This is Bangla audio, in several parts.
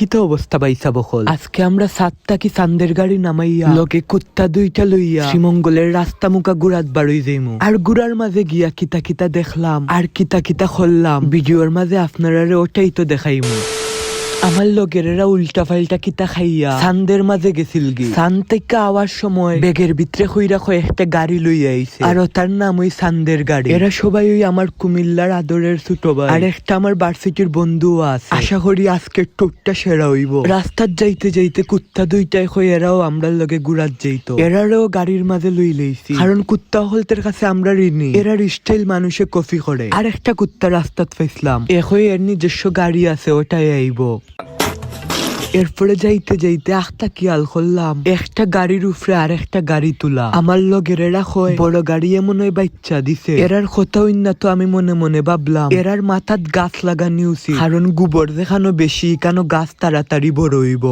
কি তো অবস্থা পাইছা বকল। আজকে আমরা 7টা কি চান্দের গাড়ি নামাইয়া লগে কুত্তা 2টা লইয়া শ্রীমঙ্গলের রাস্তা মুখা গুড়াত বাড়ই যাইমু। আর গুড়ার মাঝে গিয়া কিতা কিতা দেখলাম আর কিতা কিতা করলাম ভিডিওর মাঝে আপনারা ওটাই তো দেখাইমু। আমার লগেরেরা উল্টা ফাল্টা কিতা খাইয়া চান্দের মাঝে গেছিল গি। চান থেকে আওয়ার সময় বেগের ভিতরে কইরা একটা গাড়ি লইয়া আইছে আর তার নাম ওই চান্দের গাড়ি। এরা সবাই ওই আমার কুমিল্লার আদরের ছোট ভাই আর একটা আমার ভার্সিটির বন্ধু আছে। আশা করি আজকের টুরটা সেরা হইব। রাস্তার যাইতে যাইতে কুত্তা 2টায় কই এরাও আমরা লগে গুড়াত যাইতো। এরারও গাড়ির মাঝে লই লইছি কারণ কুত্তা হলতের কাছে আমরা ঋণী। এরার স্টাইল মানুষে কফি করে। আর একটা কুত্তা রাস্তাত পাইছিলাম এখন এর নিজস্ব গাড়ি আছে ওটাই আইব। এরপরে যাইতে যাইতে আখটা কিয়াল করলাম একটা গাড়ির উপরে আর একটা গাড়ি তুলা। আমার লগের এরা কয় বড় গাড়ি এমন হয় বাচ্চা দিছে। এরার কথা না তো আমি মনে মনে ভাবলাম এরার মাথাত গাছ লাগানি উচিত কারণ গোবর দেখানো বেশি কেন গাছ তাড়াতাড়ি বড় হইব।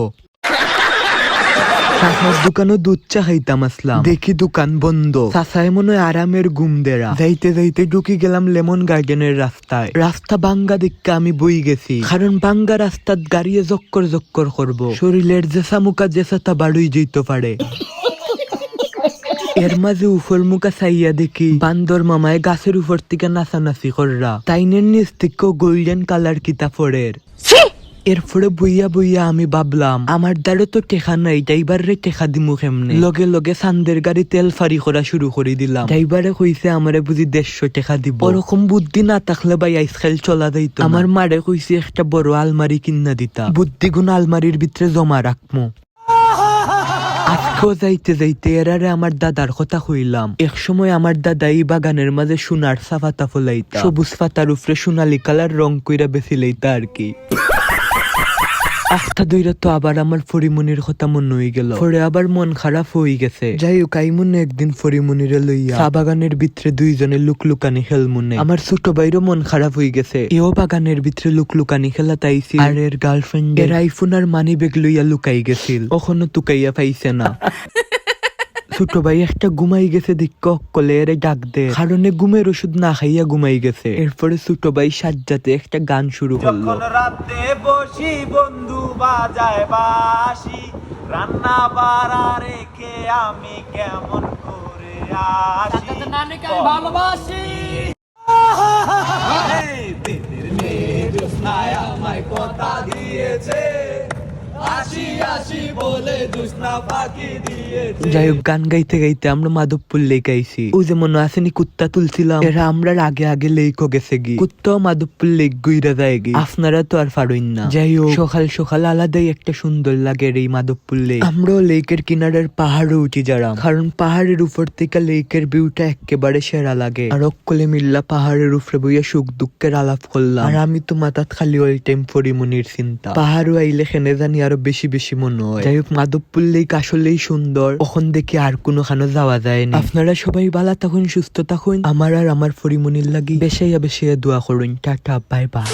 চাষার দোকানও দুধ চা খাইতাম আসলাম দেখি দোকান বন্ধ। চাষায় মনে হয় আরামের ঘুম দেরা। যাইতে যাইতে ঢুকি গেলাম লেমন গার্ডেনের রাস্তায়। রাস্তা ভাঙ্গা দেখে আমি বই গেছি কারণ ভাঙ্গা রাস্তাত গাড়িয়ে জক্কর জক্কর করবো। শরীরের জেসা মুখা জেসাটা বাড়ুই যেতে পারে। এর মাঝে উপর মুখা চাইয়া দেখি বান্দর মামায় গাছের উপর থেকে নাচানাচি কররা। তাইনের নিচ থেকেও গোল্ডেন কালার কিতাফরের। এরপরে বইয়া বইয়া আমি ভাবলাম আমার দ্বারা তো টেকা নাই, ড্রাইভারে টেকা দিমু কেমনে। লগে লগে চান্দের গাড়ি তেল ফারি করা শুরু করে দিলাম। ড্রাইভারে কইছে আমারে বুঝি 150 টাকা দিব। ওরকম বুদ্ধি না থাকলে ভাই আইসখাইল চলা যাইতো। আমার মারে কইছে একটা বড় আলমারি কিনা দিতা, বুদ্ধিগুণ আলমারির ভিতরে জমা রাখমু। আজকেও যাইতে যাইতে এরারে আমার দাদার কথা কইলাম। এক সময় আমার দাদা এই বাগানের মাঝে সোনার সাফাতা ফলাইতা, সবুজ পাতার উপরে সোনালি কালার রং কইরা বেশি লইতা আর কি। আস্থা দইরা তো আবার আমার ফরিমনির কথা মনে হয়ে গেল। পরে আবার মন খারাপ হয়ে গেছে। যাই হোক আইমুনে একদিন ফরিমনিরে লইয়া চা বাগানের ভিতরে 2জনে লুকলুকানি খেলমুনে। আমার ছোট ভাইরও মন খারাপ হয়ে গেছে। এও বাগানের ভিতরে লুকলুকানি খেলা তাইছি আর এর গার্লফ্রেন্ড এর আইফোন আর মানি ব্যাগ লইয়া লুকাই গেছিল। ওখানে তুকাইয়া পাইছে না। ছোট ভাই একটা ঘুমাই গেছে দিক্ক কলে এর ডাক দে কারণে ঘুমের ওষুধ না খাইয়া ঘুমাই গেছে। এরপরে ছোট ভাই সাজ্জাতে একটা গান শুরু করলো। রাতে বসি বন্ধু বাজায় বাসি, রান্না বাড়া রেখে আমি কেমন করে আসি। ভালোবাসি আমায় কথা দিয়েছে, আসি আসি বলে জোছনা পাখি দিয়েছে। যাই হোক গান গাইতে গাইতে আমরা মাধবপুর লেক আইছি। ও যে মনে আসেনি কুত্তা তুলছিলাম এরা আমরা আগে আগে লেকও গেছে গি। কুত্তাও মাধবপুর লেক গুইরা যায় গি। আপনারা তো আর পারইন না। যাই হোক সকাল সকাল আলাদাই একটা সুন্দর লাগে এই মাধবপুর লেক। আমরাও লেকের কিনারের পাহাড়ে উঠি যারাম কারণ পাহাড়ের উপর থেকে লেকের ভিউটা একেবারে সেরা লাগে। আর অকলে মিল্লা পাহাড়ের উপরে বইয়া সুখ দুঃখের আলাপ করলাম। আর আমি তো মাথাত খালি অল টাইম ফরিমনির চিন্তা। পাহাড়ও আইলে খেনে জানি আরো বেশি বেশি মনে হয়। যাই হোক মাধবপুর লেক আসলেই সুন্দর। ওখান দেখে আর কোনো খানো যাওয়া যায়নি। আপনারা সবাই ভালো থাকুন, সুস্থ থাকুন। আমার আর আমার ফরিমনির লাগি বেশাইয়া বেশাইয়া দোয়া করুন। Tata bye bye.